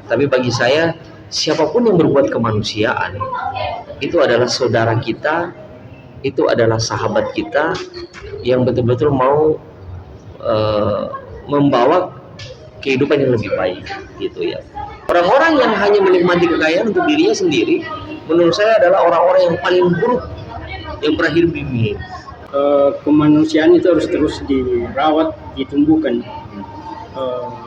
Tapi bagi saya, siapapun yang berbuat kemanusiaan itu adalah saudara kita, itu adalah sahabat kita yang betul-betul mau membawa kehidupan yang lebih baik, gitu ya. Orang-orang yang hanya menikmati kekayaan untuk dirinya sendiri, menurut saya adalah orang-orang yang paling buruk yang pernah hidup di dunia. Kemanusiaan itu harus terus dirawat, ditumbuhkan.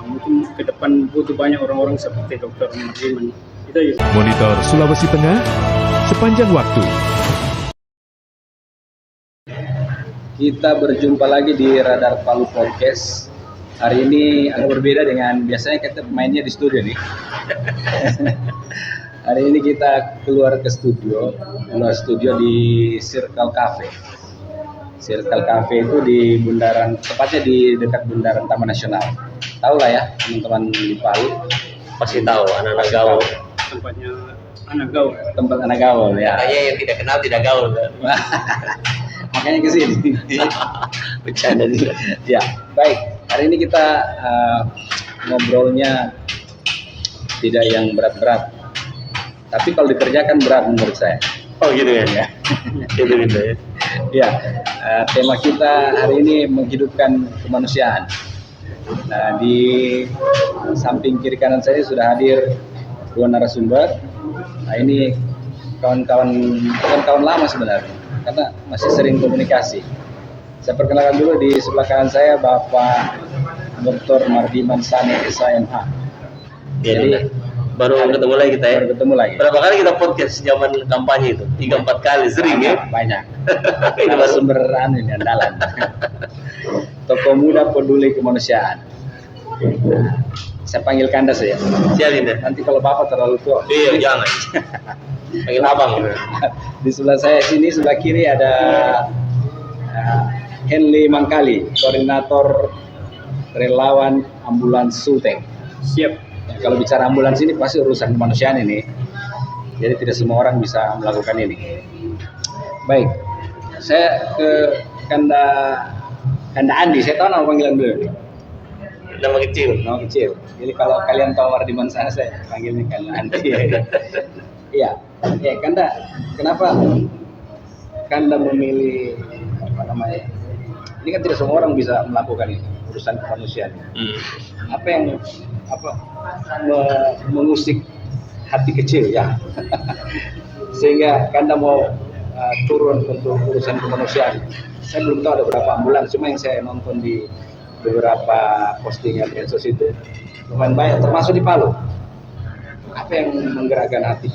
Mungkin ke depan butuh banyak orang-orang seperti Dr. Mardiman. Itu ya. Monitor Sulawesi Tengah sepanjang waktu. Kita berjumpa lagi di Radar Palu Podcast. Hari ini agak berbeda dengan biasanya kita mainnya di studio nih. Hari ini kita keluar studio di Circle Cafe. Circle Cafe itu di bundaran, tepatnya di dekat bundaran Taman Nasional. Tahu lah ya teman-teman di Palu. Pasti tahu, anak-anak gaul. Tempatnya anak gaul. Tempat anak gaul ya. Makanya yang tidak kenal tidak gaul. Makanya ke sini. Bercanda juga. Ya, baik. Hari ini kita ngobrolnya tidak yang berat-berat. Tapi kalau dikerjakan berat menurut saya. Oh gitu ya. Gitu ya. Ya, tema kita hari ini menghidupkan kemanusiaan. Nah, di samping kiri kanan saya sudah hadir dua narasumber. Nah, ini kawan-kawan lama sebenarnya, karena masih sering komunikasi. Saya perkenalkan dulu, di sebelah kanan saya Bapak Dr. Mardiman Sani SMH. Jadi baru ketemu lagi kita ya. Baru ketemu lagi. Berapa kali kita podcast zaman kampanye itu? 3-4 kali, sering ya? Banyak. Ini baru Sumber ini andalan. Tokoh muda peduli kemanusiaan. Nah, saya panggil Kanda saja. siap ini. Nanti kalau Bapak terlalu tua. Iya, jangan. Panggil abang. Di sebelah saya sini, sebelah kiri ada Henry Mangkali, koordinator relawan ambulans Sulteng. Siap. Ya, kalau bicara ambulans ini pasti urusan kemanusiaan ini. Jadi tidak semua orang bisa melakukan ini. Baik, saya ke Kanda Andi. Saya tahu nama panggilan beliau. Nama kecil. Nama kecil. Jadi kalau kalian tahu Mardiman saya panggilnya Kanda Andi. Iya. Ya, Kanda, kenapa Kanda memilih ini kan tidak semua orang bisa melakukan ini, urusan kemanusiaan. Apa yang mengusik hati kecil ya sehingga Kanda mau turun untuk urusan kemanusiaan? Saya belum tahu ada berapa ambulans, cuma yang saya nonton di beberapa postingan medsos itu lumayan banyak, termasuk di Palu. Apa yang menggerakkan hati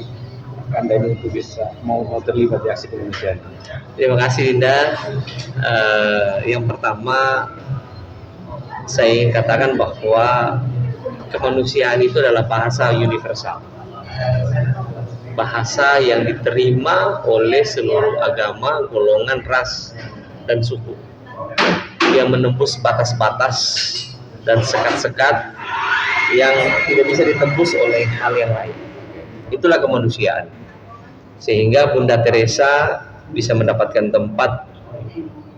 Kanda ini untuk bisa mau terlibat di aksi kemanusiaan? Terima kasih Linda. Yang pertama saya ingin katakan bahwa kemanusiaan itu adalah bahasa universal, bahasa yang diterima oleh seluruh agama, golongan, ras, dan suku, yang menembus batas-batas dan sekat-sekat yang tidak bisa ditembus oleh hal yang lain. Itulah kemanusiaan, sehingga Bunda Teresa bisa mendapatkan tempat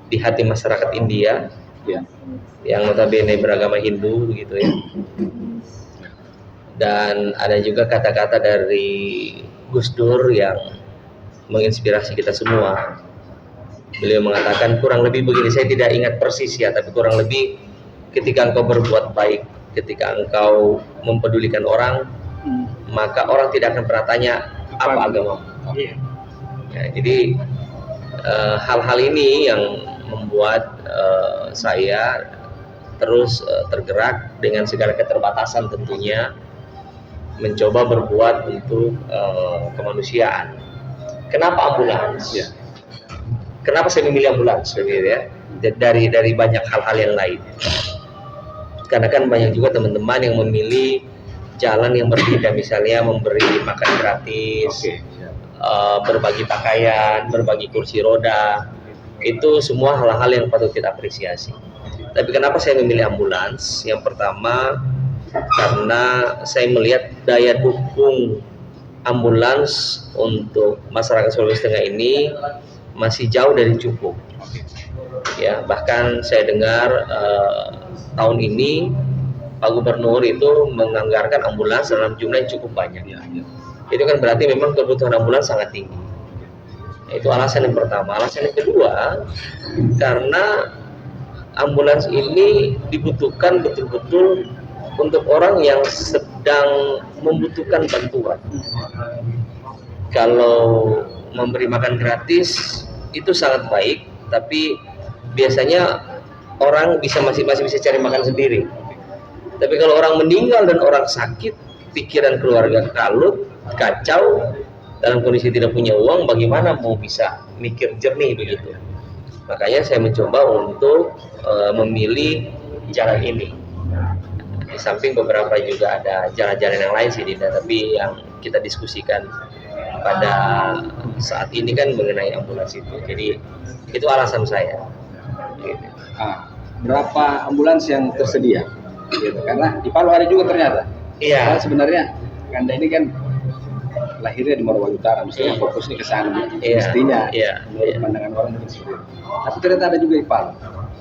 di hati masyarakat India Ya. yang notabene beragama Hindu begitu ya. Dan ada juga kata-kata dari Gus Dur yang menginspirasi kita semua. Beliau mengatakan kurang lebih begini, saya tidak ingat persis ya, tapi kurang lebih ketika engkau berbuat baik, ketika engkau mempedulikan orang, maka orang tidak akan pernah tanya apa agamamu. Ya, jadi hal-hal ini yang membuat saya terus tergerak dengan segala keterbatasan tentunya, mencoba berbuat untuk kemanusiaan. Kenapa ambulans? Ya. Kenapa saya memilih ambulans ya? Dari banyak hal-hal yang lain. Karena kan banyak juga teman-teman yang memilih jalan yang berbeda, misalnya memberi makan gratis, berbagi pakaian, berbagi kursi roda. Itu semua hal-hal yang patut kita apresiasi. Tapi kenapa saya memilih ambulans? Yang pertama, karena saya melihat daya dukung ambulans untuk masyarakat Sulawesi Tengah ini masih jauh dari cukup. Ya, bahkan saya dengar tahun ini Pak Gubernur itu menganggarkan ambulans dalam jumlah yang cukup banyak. Itu kan berarti memang kebutuhan ambulans sangat tinggi. Itu alasan yang pertama. Alasan yang kedua, karena ambulans ini dibutuhkan betul-betul untuk orang yang sedang membutuhkan bantuan. Kalau memberi makan gratis itu sangat baik, tapi biasanya orang masih bisa cari makan sendiri. Tapi kalau orang meninggal dan orang sakit, pikiran keluarga kalut, kacau, dalam kondisi tidak punya uang, bagaimana mau bisa mikir jernih begitu. Makanya saya mencoba untuk memilih jalan ini. Di samping beberapa juga ada jalan-jalan yang lain sih Dinda, tapi yang kita diskusikan pada saat ini kan mengenai ambulans itu. Jadi itu alasan saya. Gitu. Berapa ambulans yang tersedia? Gitu. Karena di Palu ada juga ternyata. Iya. Karena sebenarnya Anda ini kan lahirnya di Morowali Utara, mestinya fokusnya ke sana, mestinya menurut pandangan orang mungkin seperti itu. Tapi ternyata ada juga di Palu,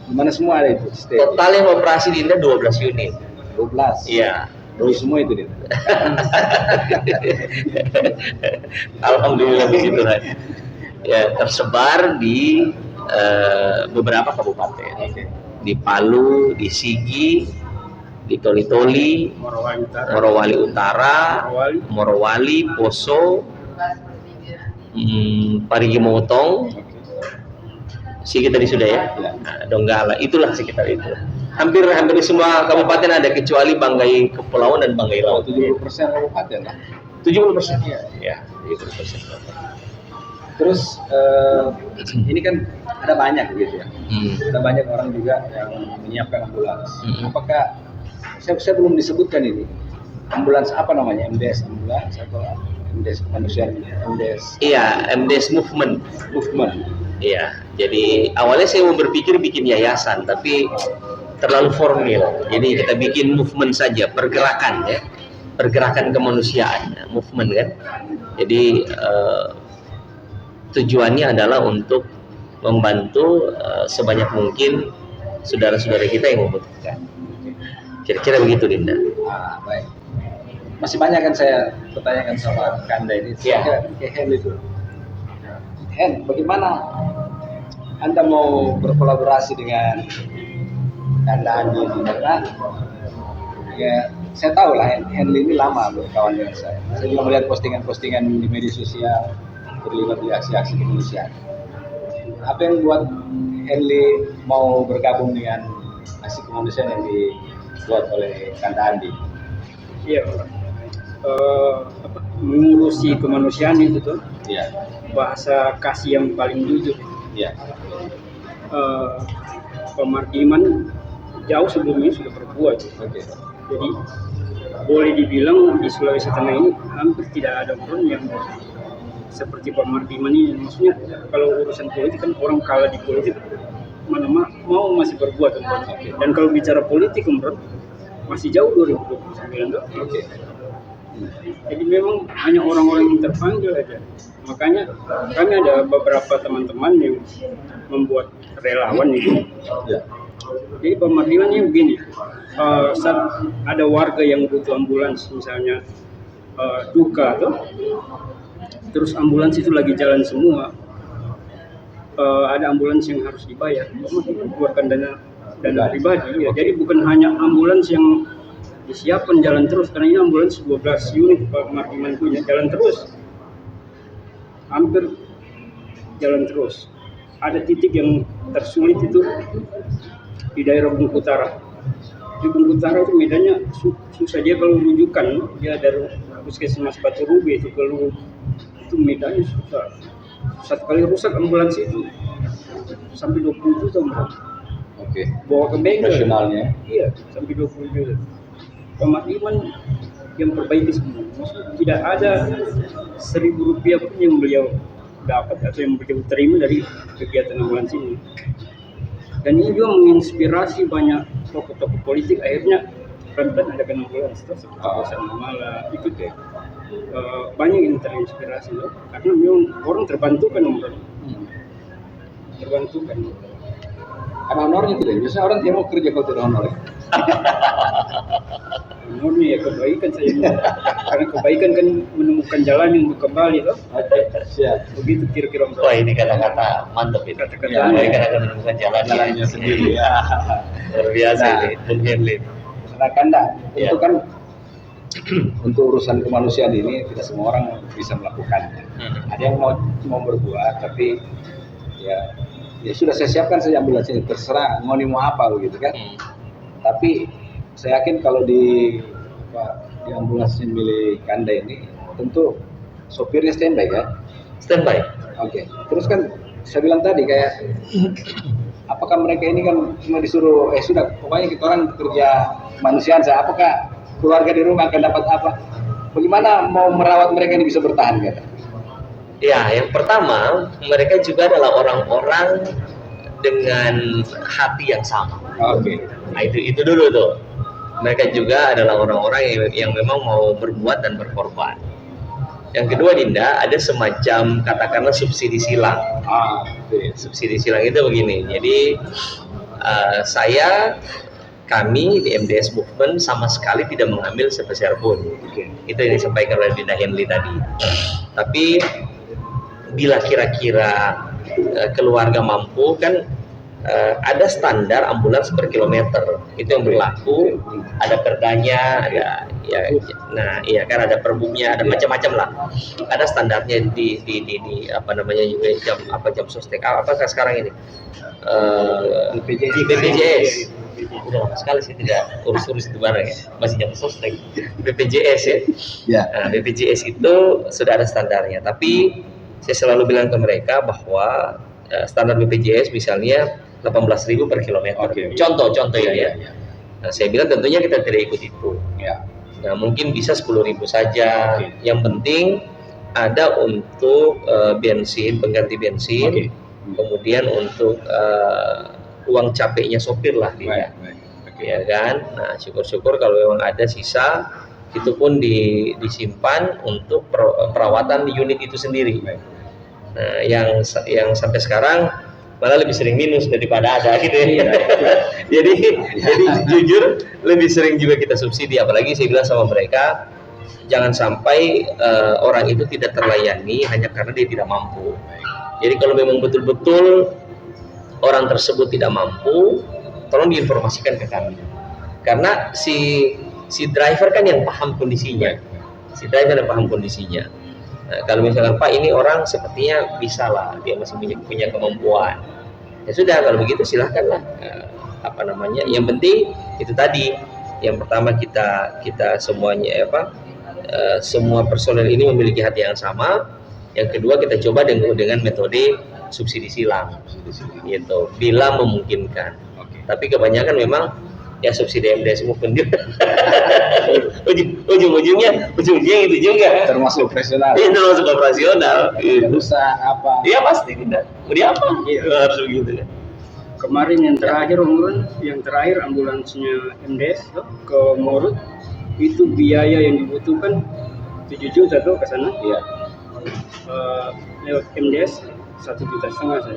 di mana semua ada itu. Total yang operasi Dinda 12 unit. 12. Iya. Doi semua itu Dinda. Alhamdulillah begitu kan. Ya, tersebar di beberapa kabupaten. Di Palu, di Sigi, di Toli-Toli, Morowali Utara, Morowali, Poso, Parigi Motong, Sigi tadi sudah ya, Donggala, itulah sekitar itu. Hampir di semua kabupaten ada kecuali Banggai Kepulauan dan Banggai Laut. 70% kabupaten lah. 70%. Ya, 70%. Terus ini kan ada banyak gitu ya. Ada banyak orang juga yang menyiapkan ambulans. Apakah saya belum disebutkan ini ambulans apa namanya, MDS ambulans atau MDS kemanusiaan, MDS? Iya, MDS movement. Iya, jadi awalnya saya mau berpikir bikin yayasan, tapi terlalu formal. Jadi kita bikin movement saja, pergerakan ya, pergerakan kemanusiaan, movement kan. Jadi tujuannya adalah untuk membantu sebanyak mungkin saudara-saudara kita yang membutuhkan. Kira-kira begitu Dinda. Baik. Masih banyak kan saya pertanyakan sama Kanda ini. Saya ke Hen itu. Hen, bagaimana Anda mau berkolaborasi dengan Kanda Andi ini? Karena ya saya tahu lah Henry ini lama berkawan dengan saya. Saya juga melihat postingan-postingan di media sosial terlibat di aksi-aksi kemanusiaan. Apa yang buat Henry mau bergabung dengan aksi kemanusiaan yang dibuat oleh Kanda Andi? Iya, mengurusi kemanusiaan itu tuh. Iya. Bahasa kasih yang paling jujur. Iya. Pemarkiman jauh sebelumnya sudah berbuat. Oke. Jadi boleh dibilang di Sulawesi Tengah ini hampir tidak ada orang yang seperti pemarkiman ini. Maksudnya kalau urusan politik kan orang kalah di politik mana mau masih berbuat. Dan kalau bicara politik masih jauh 2029 tuh. Oke. Jadi memang hanya orang-orang yang terpanggil aja. Makanya kami ada beberapa teman-teman yang membuat relawan itu. Ya. Jadi pemarkimannya begini, saat ada warga yang butuh ambulans misalnya duka tuh, terus ambulans itu lagi jalan semua, ada ambulans yang harus dibayar, keluarkan dana pribadi ya. Jadi bukan hanya ambulans yang disiapkan jalan terus, karena ini ambulans 12 unit pemarkiman punya jalan terus, hampir jalan terus. Ada titik yang tersulit itu di daerah Bungku Utara. Di Bungku Utara itu medannya susah, dia kalau rujukan dia dari Puskesmas Batu Rubi itu kalau itu medannya susah. Satu kali rusak ambulans itu sampai 20 juta Mbak. Oke. Bawa ke bengkel. Nasionalnya. Iya, sampai 20 juta. Pemakliman yang perbaiki semua. Maksudnya tidak ada Rp1.000 pun yang beliau dapat atau yang beliau terima dari kegiatan ambulans ini. Dan ini juga menginspirasi banyak tokoh-tokoh politik. Akhirnya pelan-pelan ada ambulans seperti Hasan Mala itu deh. Banyak yang terinspirasi loh. Karena memang orang terbantukan terbantukan. Karena honornya tidak, biasanya orang tidak mau kerja kalau tidak honor. Murni ya kebaikan saya mau. Karena kebaikan kan menemukan jalan untuk kembali loh. Oke, siap. Begitu kira-kira Om. Wah, ini kata-kata mantap ini. Kata-kata Ya, mantap. mereka akan menemukan Jalannya sendiri ya. Luar biasa Nah. ini, Bung Henley. Karena Kanda, Ya. itu kan untuk urusan kemanusiaan ini tidak semua orang bisa melakukannya. Ada yang mau berbuat, tapi ya sudah saya siapkan saja ambulansnya, terserah mau apa begitu kan. Tapi saya yakin kalau di ambulans milik Kanda ini tentu sopirnya standby kan? Standby. Oke. Terus kan saya bilang tadi kayak apakah mereka ini kan cuma disuruh sudah pokoknya kita orang kerja manusiaan saya, apakah keluarga di rumah akan dapat apa? Bagaimana mau merawat mereka ini bisa bertahan kan? Ya, yang pertama mereka juga adalah orang-orang dengan hati yang sama. Oke. Nah, itu dulu tuh. Mereka juga adalah orang-orang yang memang mau berbuat dan berkorban. Yang kedua, Dinda, ada semacam katakanlah subsidi silang. Oke. Subsidi silang itu begini. Jadi kami di MDS Movement sama sekali tidak mengambil sepeser pun. Oke. Itu yang disampaikan oleh Dinda Henley tadi. Tapi bila kira-kira keluarga mampu kan ada standar ambulans per kilometer itu yang berlaku, ada perdanya, ada nah iya kan ada perbumnya, ada macam-macam lah, ada standarnya di apa namanya jam sostek apakah sekarang ini BPJS. Udah lama sekali sih tidak urus itu barang ya, masih jam sostek BPJS ya. Ya. Nah, BPJS itu sudah ada standarnya, tapi saya selalu bilang ke mereka bahwa standar BPJS misalnya 18.000 per kilometer. Oke. Contoh ini ya. Ya. Nah, saya bilang tentunya kita tidak ikut itu. Ya. Nah, mungkin bisa 10.000 saja. Oke. Yang penting ada untuk bensin, pengganti bensin, Oke. kemudian untuk uang capeknya sopir lah dia. Baik. Oke. Ya kan. Nah, syukur-syukur kalau memang ada sisa itu pun disimpan untuk perawatan di unit itu sendiri. Baik. Nah, yang sampai sekarang malah lebih sering minus daripada ada gitu ya. jadi jujur lebih sering juga kita subsidi, apalagi saya bilang sama mereka jangan sampai orang itu tidak terlayani hanya karena dia tidak mampu. Jadi kalau memang betul-betul orang tersebut tidak mampu, tolong diinformasikan ke kami. Karena si driver kan yang paham kondisinya. Nah, kalau misalkan Pak ini orang sepertinya bisa lah, dia masih punya kemampuan. Ya sudah, kalau begitu silahkanlah. Yang penting itu tadi. Yang pertama kita semuanya semua personel ini memiliki hati yang sama. Yang kedua kita coba dengan metode subsidi silang. Gitu, bila memungkinkan. Oke. Tapi kebanyakan memang ya subsidi MDS Movement juga. ujung-ujungnya itu juga. Termasuk operasional. Itu termasuk operasional. Usaha apa? Iya pasti tidak. Mau dia apa? Iya. Harus begitu kan. Kemarin yang terakhir ambulansnya MDS tuh, ke Morut itu biaya yang dibutuhkan 7 juta tuh ke sana. Iya. Lewat MDS 1,5 juta saja.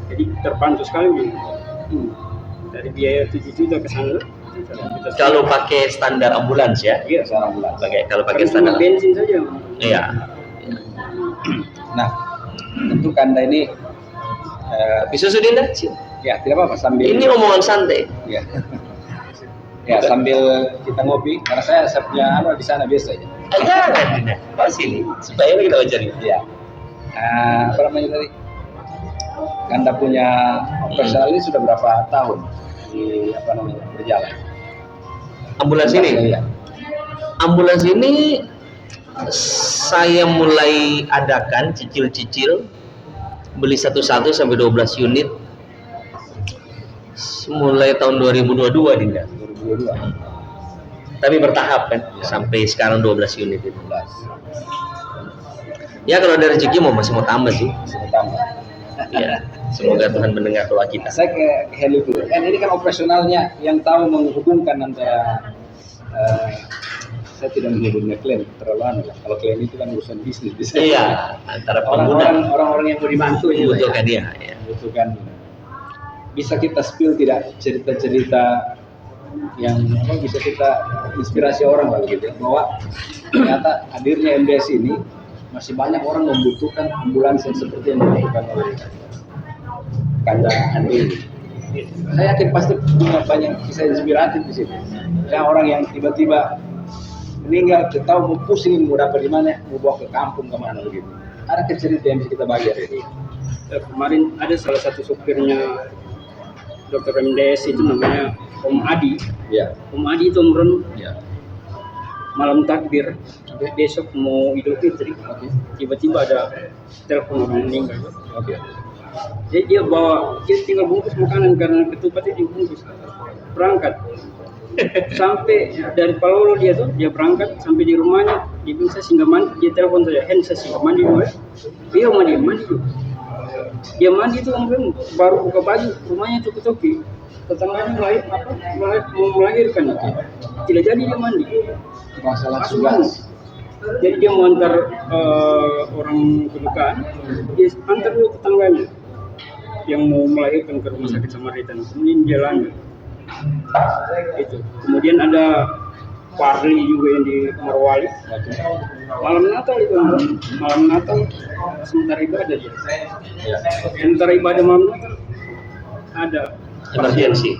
Jadi terbantu sekali. Dari biaya 7 juta ke sana. Kalau pakai standar ambulans ya. Iya, Seorang bulan. Kalau pakai cuma standar. bensin saja. Iya. Nah, tentu Kanda ini Bisa Sudinda? ya tidak apa-apa sambil Ini omongan santai. ya. Ya sambil kita ngopi karena saya punya di sana biasanya. Jangan Dinda. Pas sini supaya kita wajarin. Iya. Apa namanya tadi? Kanda punya operasional ini sudah berapa tahun berjalan? Ambulans ini. Iya. Ambulans ini saya mulai adakan cicil-cicil beli 1 sampai 12 unit mulai tahun 2022 Dinda. 2022. Tapi bertahap kan sampai sekarang 12 unit itu. 12. Ya kalau ada rezeki masih mau tambah sih. Sudah tambah. Ya, semoga Tuhan mendengar doa kita. Saya ke Heli dulu. Kan ini kan operasionalnya yang tahu menghubungkan antara saya tidak menyebutnya klaim terlalu aneh lah. Kalau klaim itu kan urusan bisnis. Iya, antara pengguna Orang-orang yang mau dibantu membutuhkan dia. Ya. membutuhkan. bisa kita spill tidak cerita-cerita yang bisa kita inspirasi orang lah gitu, bahwa ternyata hadirnya MDS ini masih banyak orang membutuhkan ambulans yang seperti yang dibutuhkan oleh Kanda Andi. Saya yakin pasti punya banyak kisah inspiratif di sini. Ya, orang yang tiba-tiba meninggal, kita tahu mau pusing mau dapat di mana, mau bawa ke kampung kemana begitu. Ada cerita yang bisa kita bagi hari ini. Kemarin ada salah satu supirnya Dr. MDS itu namanya Om Adi. Ya. Om Adi itu umroh Ya. malam takbir, besok mau Idul Fitri. Tiba-tiba ada telepon orang meninggal. Oke. Jadi dia tinggal bungkus makanan karena ketupatnya dibungkus. Berangkat. Sampai dari Palolo dia berangkat sampai di rumahnya, dia bilang saya singgah mandi, dia telepon saya, saya singgah mandi dulu ya. Iya mandi dulu. Dia mandi itu kemudian baru buka baju, rumahnya cukup-cukup. Tetangganya mau melahirkan itu. Tidak jadi dia mandi. Masalah tugas. Jadi dia mau antar orang kedukaan, dia antar dulu tetangganya yang mau melahirkan ke rumah sakit Samaritan. Kemudian dia lanjut. Itu. Kemudian ada Parli juga yang di Morowali. Malam Natal sementara ibadah dia. Ya. Sementara ibadah malam Natal ada Emergensi.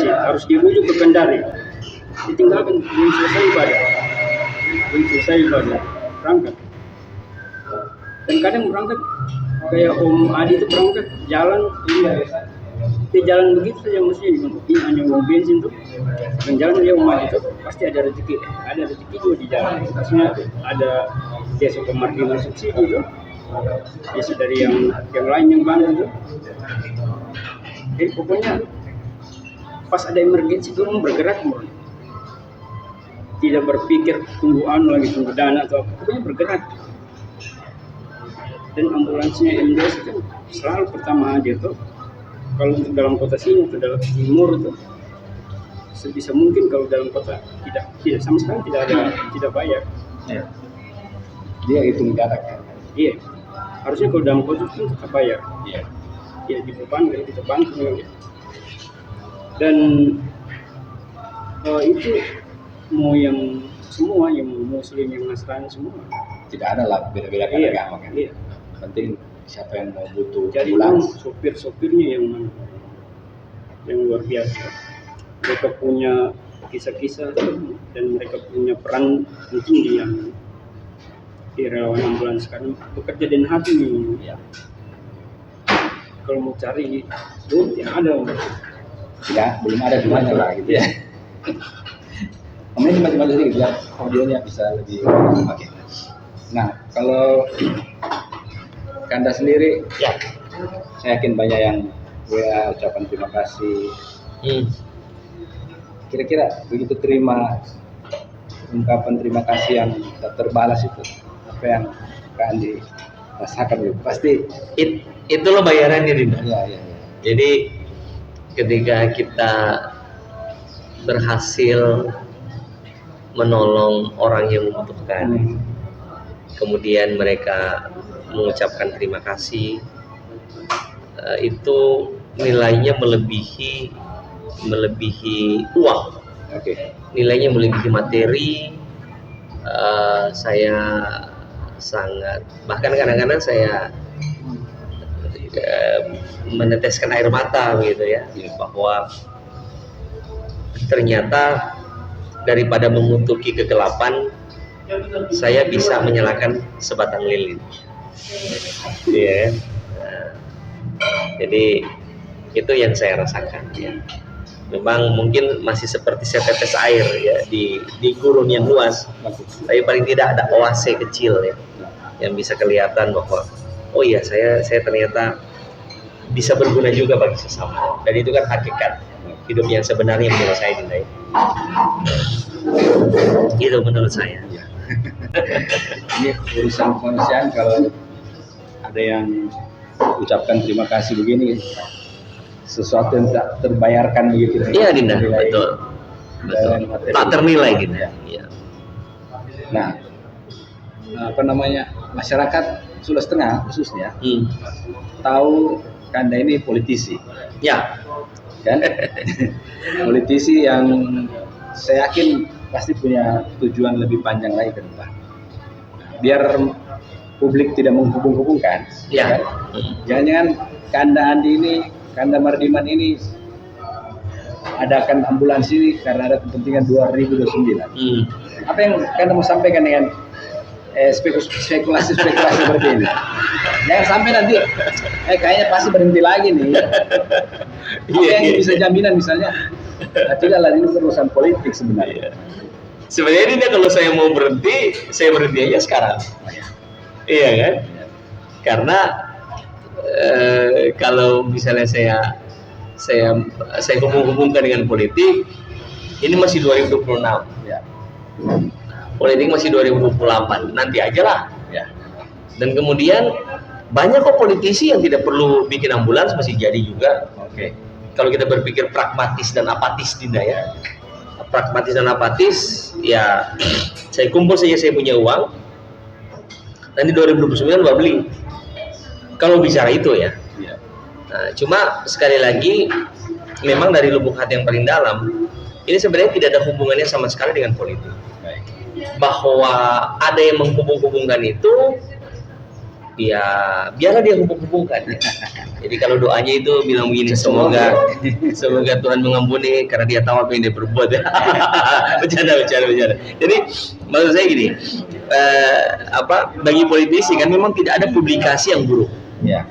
harus dirujuk ke Kendari. Ditinggalkan belum selesai ibadah berangkat. Dan kadang berangkat kayak Om Adi itu berangkat jalan dia jalan begitu saja, mestinya ini hanya uang bensin tuh, dan jalan dia Om Adi itu pasti ada rezeki juga di jalan. Maksudnya ada biasa pemarkiran subsidi itu, biasa dari yang lain yang bantu tuh. Jadi pokoknya pas ada emergensi itu orang bergerak mulai. Tidak berpikir tunggu dana atau apa, pokoknya bergerak. Dan ambulansnya MDS itu selalu pertama aja tuh. Kalau untuk dalam kota sini atau dalam timur itu sebisa mungkin, kalau dalam kota tidak sama sekali tidak bayar. Ya. Dia hitung jarak kan. Iya. Harusnya kalau dalam kota itu tetap bayar. Iya. Ya di beban kita bantu ya. Dan itu mau yang semua, yang Muslim, yang Nasrani semua. Tidak ada lah beda-beda agama kan. Iya. Penting siapa yang mau butuh Jadi ambulans. sopir-sopirnya yang luar biasa. Mereka punya kisah-kisah dan mereka punya peran penting di relawan ambulans sekarang bekerja dengan hati nih. Ya. Kalau mau cari belum tidak ada. Ya, belum ada di mana lah gitu ya. Kemudian macam-macam sedikit ya, audionya bisa lebih oke. Nah, kalau Kanda sendiri, Ya. saya yakin banyak yang WA ucapan terima kasih. Kira-kira begitu terima ungkapan terima kasih yang tak terbalas itu, apa yang Kak Andi rasakan gitu? Pasti. Itu loh bayarannya, Dinda. Ya. Jadi ketika kita berhasil menolong orang yang membutuhkan, kemudian mereka mengucapkan terima kasih, itu nilainya melebihi uang. Oke. Nilainya melebihi materi. Saya sangat, bahkan kadang-kadang saya meneteskan air mata gitu ya, bahwa ternyata daripada mengutuki kegelapan, saya bisa menyalakan sebatang lilin. Ya. Jadi itu yang saya rasakan ya. Memang mungkin masih seperti setetes air ya di gurun yang luas, tapi paling tidak ada oase kecil ya yang bisa kelihatan bahwa oh iya saya ternyata bisa berguna juga bagi sesama, dan itu kan hakikat hidup yang sebenarnya menurut saya, Dinda. Itu menurut saya. Ini urusan kemanusiaan, kalau ada yang ucapkan terima kasih begini, sesuatu yang tak terbayarkan begitu. Iya, Dinda, betul. Tak ternilai gitu. Iya. Nah, masyarakat Sulawesi Tengah khususnya tahu Kanda ini politisi, Ya, kan? Politisi yang saya yakin pasti punya tujuan lebih panjang lagi ke depan. Biar publik tidak menghubung-hubungkan, ya. kan? Jangan-jangan Kanda Andi ini, Kanda Mardiman ini adakan ambulans ini karena ada kepentingan 2029. Apa yang Kanda mau sampaikan dengan spekulasi seperti ini? Jangan sampai nanti kayaknya pasti berhenti lagi nih. Apa yang bisa jaminan misalnya? Tidaklah, ini urusan politik sebenarnya. Sebenarnya ini kalau saya mau berhenti, saya berhenti aja sekarang. Iya kan? Karena kalau misalnya saya hubung-hubungkan dengan politik, ini masih 2026. Ya. Politik masih 2028. Nanti aja lah. Ya. Dan kemudian banyak kok politisi yang tidak perlu bikin ambulans masih jadi juga. Oke. Kalau kita berpikir pragmatis dan apatis, Dinda ya. Pragmatis dan apatis, ya saya kumpul saja saya punya uang. Nanti 2029 gua beli. Kalau bicara itu ya. Ya. Nah, cuma sekali lagi memang dari lubuk hati yang paling dalam ini sebenarnya tidak ada hubungannya sama sekali dengan politik. Baik. Bahwa ada yang menghubung-hubungkan itu, ya biarlah dia hubung-hubungkan. Jadi kalau doanya itu bilang begini, semoga Tuhan mengampuni karena dia tahu apa yang dia perbuat. Bercanda. Jadi maksud saya gini, bagi politisi kan memang tidak ada publikasi yang buruk. Ya.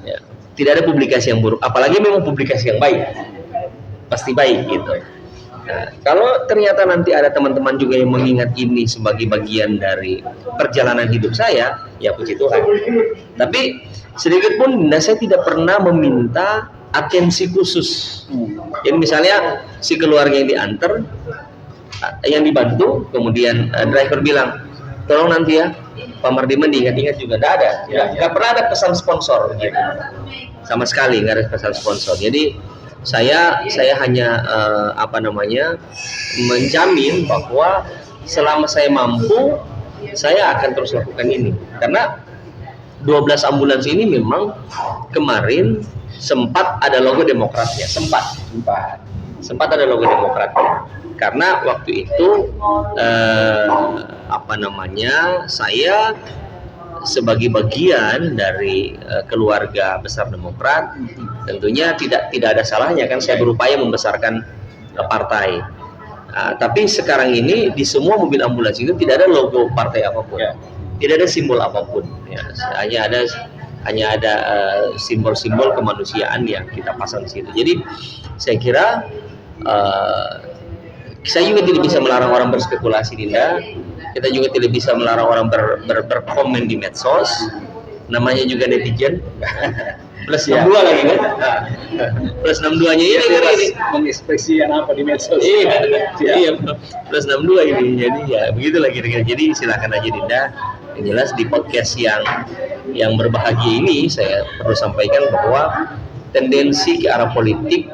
Ya, tidak ada publikasi yang buruk, apalagi memang publikasi yang baik, pasti baik gitu. Nah, kalau ternyata nanti ada teman-teman juga yang mengingat ini sebagai bagian dari perjalanan hidup saya, ya puji Tuhan. Tapi sedikit pun saya tidak pernah meminta atensi khusus. Jadi misalnya si keluarga yang diantar, yang dibantu, kemudian driver bilang, tolong nanti ya Pak Mardiman diingat-ingat juga. Tidak ada, nggak pernah ada pesan sponsor gitu. Sama sekali nggak ada pesan sponsor. Jadi saya hanya menjamin bahwa selama saya mampu, saya akan terus lakukan ini. Karena 12 ambulans ini memang kemarin sempat ada logo Demokratnya, sempat ada logo Demokratnya. Karena waktu itu saya sebagai bagian dari keluarga besar Demokrat, tentunya tidak ada salahnya kan saya berupaya membesarkan partai. Tapi sekarang ini di semua mobil ambulans itu tidak ada logo partai apapun, tidak ada simbol apapun, ya. hanya ada simbol-simbol kemanusiaan yang kita pasang di situ. Jadi saya kira saya juga tidak bisa melarang orang berspekulasi, Dinda. Kita juga tidak bisa melarang orang berkomen di medsos. Namanya juga netizen. Plus 62 lagi kan? Plus 62-nya ini kan ini. Mengekspresikan apa di medsos? Iya. Plus 62 ini. Jadi ya begitulah kira-kira. Jadi silakan aja, Dinda. Yang jelas di podcast yang berbahagia ini saya perlu sampaikan bahwa tendensi ke arah politik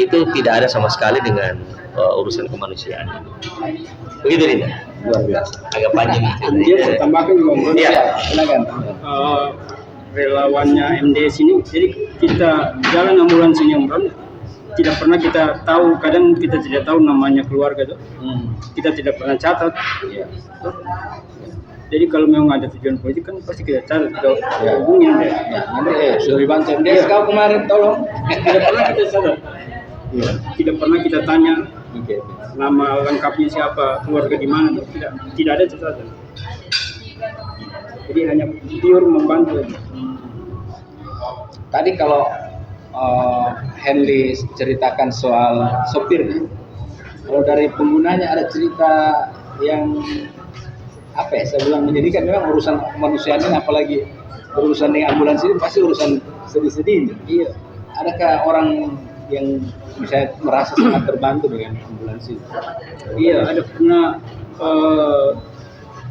itu tidak ada sama sekali dengan urusan kemanusiaan. Begitu, Dinda. Luar biasa. Agak panjang itu. Dia saya tambahkan juga, Bro. Iya. Silakan. Relawannya MDS ini, jadi kita jalan ambulans ini, Bro, tidak pernah kita tahu, kadang kita tidak tahu namanya keluarga tuh. Kita tidak pernah catat. Iya. Jadi kalau memang ada tujuan politik kan pasti kita catat, kita hubungin deh. Sudah dibantu MDS kau kemarin, tolong. Tidak pernah kita catat. Tidak pernah kita tanya nama lengkapnya siapa, keluarga di mana, tidak ada catatan. Jadi hanya pure membantu. Tadi kalau Henry ceritakan soal sopirnya, kalau dari penggunanya ada cerita yang saya bilang menjadikan memang urusan kemanusiaan ini, apalagi urusan dengan ambulans ini pasti urusan sedih-sedih. Iya. Adakah orang yang bisa merasa sangat terbantu dengan ambulans ini? Iya, ada pernah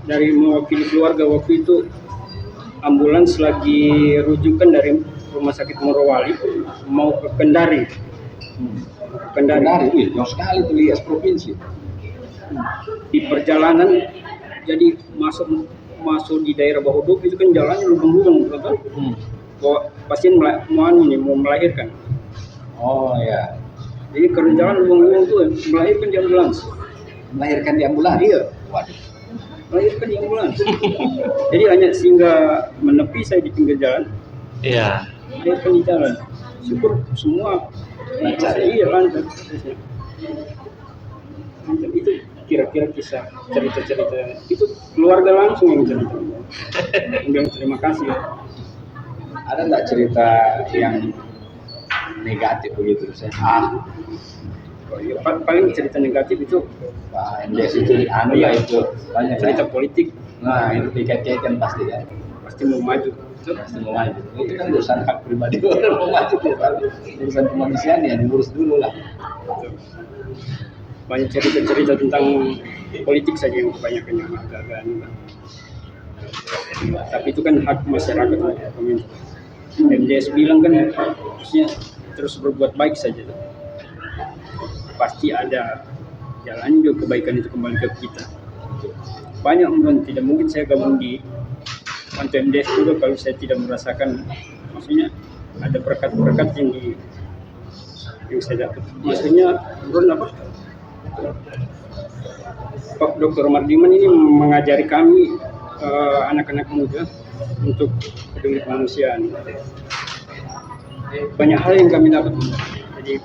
dari mewakili keluarga waktu itu, ambulans lagi rujukan dari Rumah Sakit Morowali mau ke Kendari. Kendari, jauh sekali tuh, lias provinsi. Di perjalanan, jadi masuk di daerah Bahodok itu kan jalannya lubang-lubang, betul? pasien mau melahirkan. Oh ya, Jadi kerjaan lubang-lubang itu melahirkan di ambulans. melahirkan di ambulans. Iya. Waduh. Melahirkan di ambulans. Jadi hanya singgah menepi saya di pinggir jalan, Iya. melahirkan di jalan. Syukur semua Lancar. iya lancar. Lancar. Itu kira-kira kisah cerita-cerita itu keluarga langsung yang cerita. Bilang terima kasih. Ada nggak cerita yang negatif begitu? Saya Oh, iya, paling cerita negatif itu Pak MDS itu anu lah itu banyak cerita cerita. politik, Nah itu dikait-kaitkan pasti ya. pasti mau maju. Itu Pasti mau maju. Itu kan urusan hak pribadi orang mau maju ya. Tapi urusan kemanusiaan ya diurus dulu lah. banyak cerita-cerita tentang politik saja yang kebanyakan yang agak-agak anu lah. Tapi itu kan hak masyarakat lah, pemerintah. MDS bilang kan harusnya terus berbuat baik saja. Pasti ada jalan juga kebaikan itu kembali ke kita. Banyak orang tidak mungkin saya gabung di Mantu MDS juga kalau saya tidak merasakan, maksudnya ada berkat-berkat yang saya dapat. Maksudnya menurut apa? Pak Dr. Mardiman ini mengajari kami anak-anak muda untuk peduli kemanusiaan. Banyak hal yang kami dapat. Jadi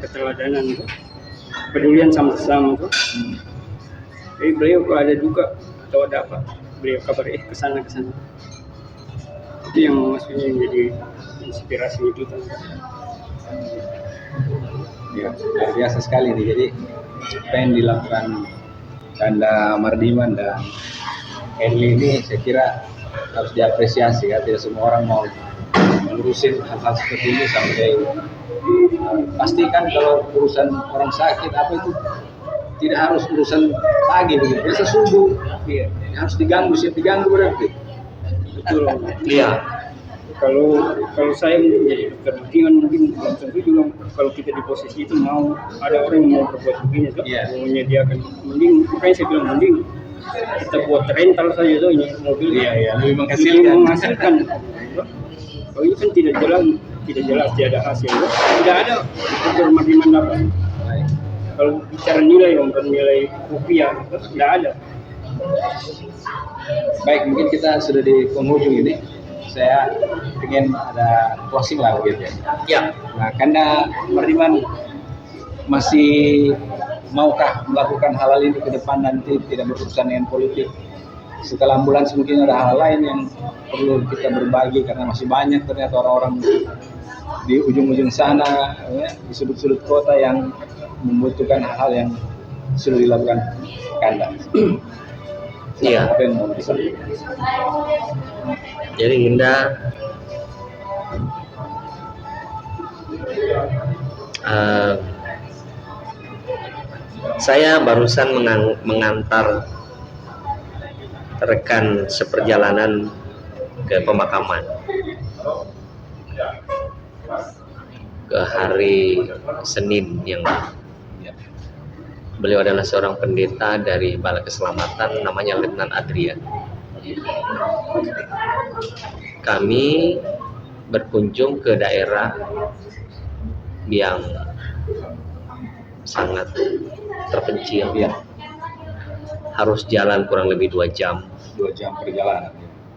keteladanan itu, pedulian sama sesama itu. Jadi beliau kalau ada duka atau ada apa, beliau kabar kesana. Itu yang maksudnya menjadi inspirasi kita. Ya, luar biasa sekali nih. Jadi apa yang dilakukan Kanda Mardiman dan Henly ini saya kira harus diapresiasi ya. Tidak semua orang mau ngurusin hal-hal seperti ini sampai pastikan kalau urusan orang sakit apa itu tidak harus urusan pagi begitu. Biasa subuh, Iya, harus diganggu, siap diganggu berarti. betul. Iya. Kalau saya mungkin jadi dokter Mardiman mungkin belum tentu juga kalau kita di posisi itu mau ada orang yang mau berbuat begini tuh, Iya. mau menyediakan, mending makanya saya bilang mending kita buat rental saja tuh ini mobil. Iya, lebih menghasilkan. Kalau ini kan tidak jelas tidak ada hasil. Tidak ada dokter Mardiman dapat. Baik. Kalau bicara nilai nilai rupiah tidak ada. Baik, mungkin kita sudah di penghujung ini. Saya ingin ada closing lah begitu ya. Ya. Nah, karena Mardiman masih maukah melakukan hal ini ke depan nanti tidak berurusan dengan politik? Setelah ambulans mungkin ada hal lain yang perlu kita berbagi karena masih banyak ternyata orang-orang di ujung-ujung sana, ya, di sudut-sudut kota yang membutuhkan hal-hal yang sudah dilakukan Kanda. Iya. Apa yang mau disampaikan? Jadi Linda, saya barusan mengantar rekan seperjalanan ke pemakaman ke hari Senin yang beliau adalah seorang pendeta dari Balai Keselamatan namanya Letnan Adrian. Kami berkunjung ke daerah yang sangat terpencil, Ya, harus jalan kurang lebih 2 jam 2 jam perjalanan.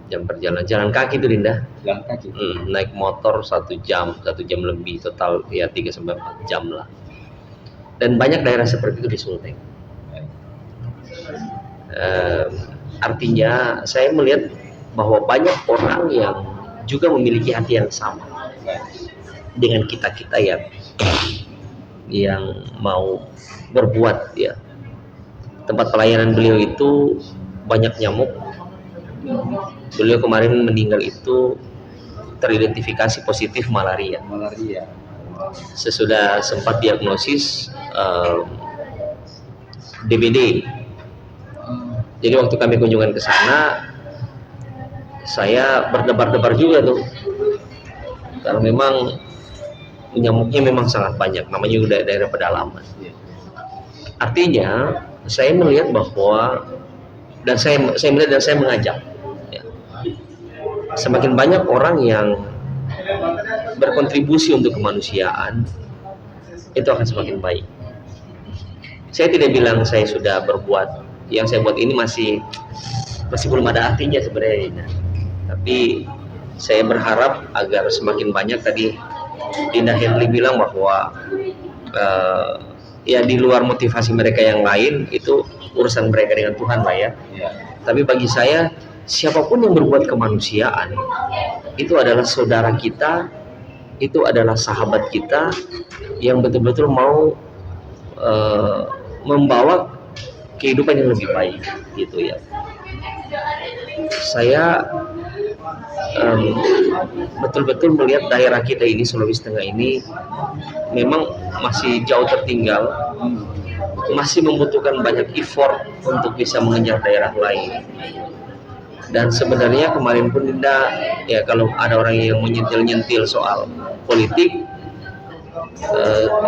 perjalanan, jalan kaki itu Linda. Jalan kaki. Naik motor 1 jam lebih, total ya 3-4 jam lah. Dan banyak daerah seperti itu di Sulteng. Artinya saya melihat bahwa banyak orang yang juga memiliki hati yang sama dengan kita yang mau berbuat ya. Tempat pelayanan beliau itu banyak nyamuk. Beliau kemarin meninggal itu teridentifikasi positif malaria. Malaria. Sesudah sempat diagnosis DBD. Jadi waktu kami kunjungan ke sana, saya berdebar-debar juga tuh, karena memang nyamuknya memang sangat banyak, namanya juga daerah pedalaman. Artinya saya melihat bahwa saya melihat dan saya mengajak ya, semakin banyak orang yang berkontribusi untuk kemanusiaan, itu akan semakin baik. Saya tidak bilang saya sudah berbuat, yang saya buat ini masih belum ada artinya sebenarnya. Tapi saya berharap agar semakin banyak, tadi Dinda Henry bilang bahwa ya di luar motivasi mereka yang lain itu urusan mereka dengan Tuhan lah ya. Tapi bagi saya, siapapun yang berbuat kemanusiaan itu adalah saudara kita, itu adalah sahabat kita yang betul-betul mau membawa kehidupan yang lebih baik gitu ya. Saya betul-betul melihat daerah kita ini, Sulawesi Tengah ini memang masih jauh tertinggal, masih membutuhkan banyak effort untuk bisa mengejar daerah lain. Dan sebenarnya kemarin pun Dinda, ya kalau ada orang yang menyentil-nyentil soal politik,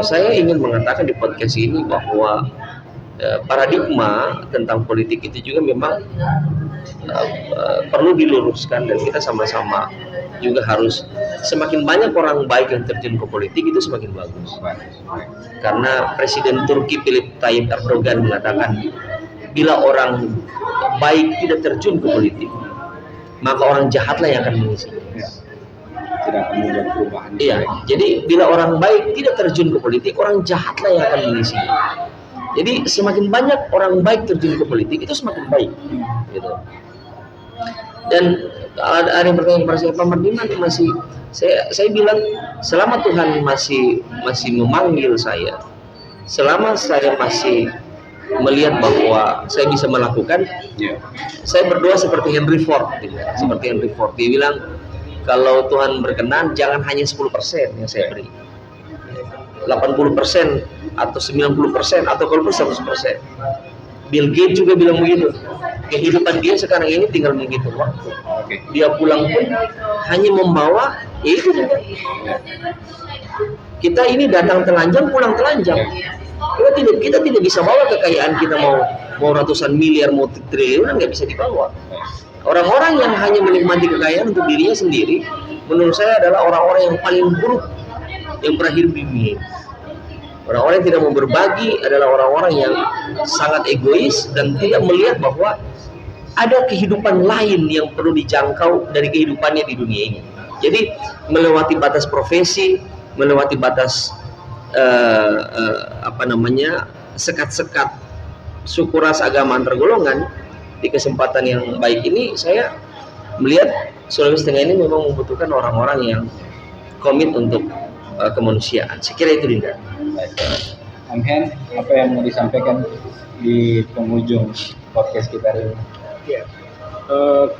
saya ingin mengatakan di podcast ini bahwa paradigma tentang politik itu juga memang perlu diluruskan, dan kita sama-sama juga harus, semakin banyak orang baik yang terjun ke politik itu semakin bagus. Karena Presiden Turki Recep Tayyip Erdogan mengatakan, bila orang baik tidak terjun ke politik, maka orang jahatlah yang akan mengisi. Tidak akan membuat perubahan. Iya, jadi bila orang baik tidak terjun ke politik, orang jahatlah yang akan mengisi. Jadi semakin banyak orang baik terjun ke politik itu semakin baik, gitu. Dan ada yang bertanya kepada saya, Pak Mardiman masih, saya bilang selama Tuhan masih memanggil saya, selama saya masih melihat bahwa saya bisa melakukan, saya berdoa seperti Henry Ford, gitu. Seperti Henry Ford, dia bilang kalau Tuhan berkenan jangan hanya 10% yang saya beri, 80% atau 90% atau kalau 100%. Bill Gates juga bilang begitu. Kehidupan dia sekarang ini tinggal menghitung waktu. Dia pulang pun hanya membawa, ya itu juga. Kita ini datang telanjang, pulang telanjang. Kita tidak bisa bawa kekayaan kita, mau ratusan miliar, mau triliunan, nggak bisa dibawa. Orang-orang yang hanya menikmati kekayaan untuk dirinya sendiri, menurut saya adalah orang-orang yang paling buruk yang pernah hidup di dunia. Orang-orang yang tidak mau berbagi adalah orang-orang yang sangat egois dan tidak melihat bahwa ada kehidupan lain yang perlu dijangkau dari kehidupannya di dunia ini. Jadi melewati batas profesi, melewati batas sekat-sekat suku ras agama antar golongan, di kesempatan yang baik ini saya melihat Sulawesi Tengah ini memang membutuhkan orang-orang yang komit untuk kemanusiaan. Saya kira itu, Dinda. Amhen, apa yang mau disampaikan di penghujung podcast kita hari ini? Ya,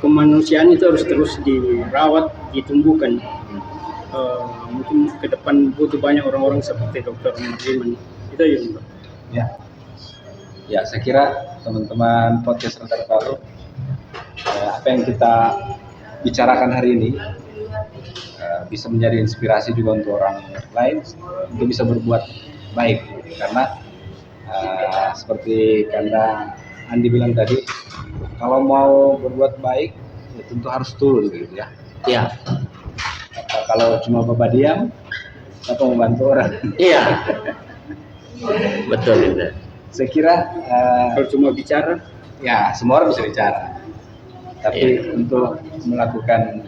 kemanusiaan itu harus terus dirawat, ditumbuhkan. Mungkin ke depan butuh banyak orang-orang seperti Dr. Mardiman. Itu ya. Ya, saya kira teman-teman podcast Radar Baru, apa yang kita bicarakan hari ini bisa menjadi inspirasi juga untuk orang lain untuk bisa berbuat baik, karena seperti karena Andi bilang tadi, kalau mau berbuat baik ya tentu harus turun gitu ya. Iya. Kalau cuma bapak diam, apa membantu orang? Iya. Betul, Dinda. Saya kira kalau cuma bicara, ya semua orang bisa bicara, tapi untuk melakukan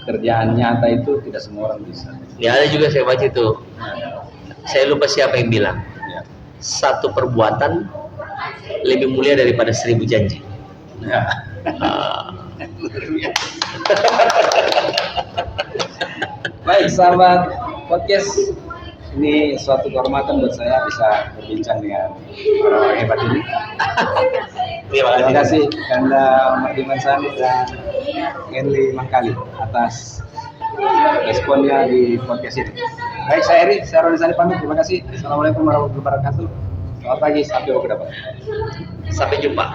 pekerjaan nyata itu tidak semua orang bisa. Ya, ada juga saya baca itu. Saya lupa siapa yang bilang. Satu perbuatan lebih mulia daripada 1000 janji. Ya. Baik, sahabat podcast, ini suatu kehormatan buat saya bisa berbincang dengan orang hebat ini. Terima kasih Kanda Mardiman Sani dan Henry Mangkali atas responnya di podcast ini. Baik, saya Eri, saya Roni Sani pamit. Terima kasih. Assalamualaikum warahmatullahi wabarakatuh. Selamat pagi, sampai ke depan. Sampai jumpa.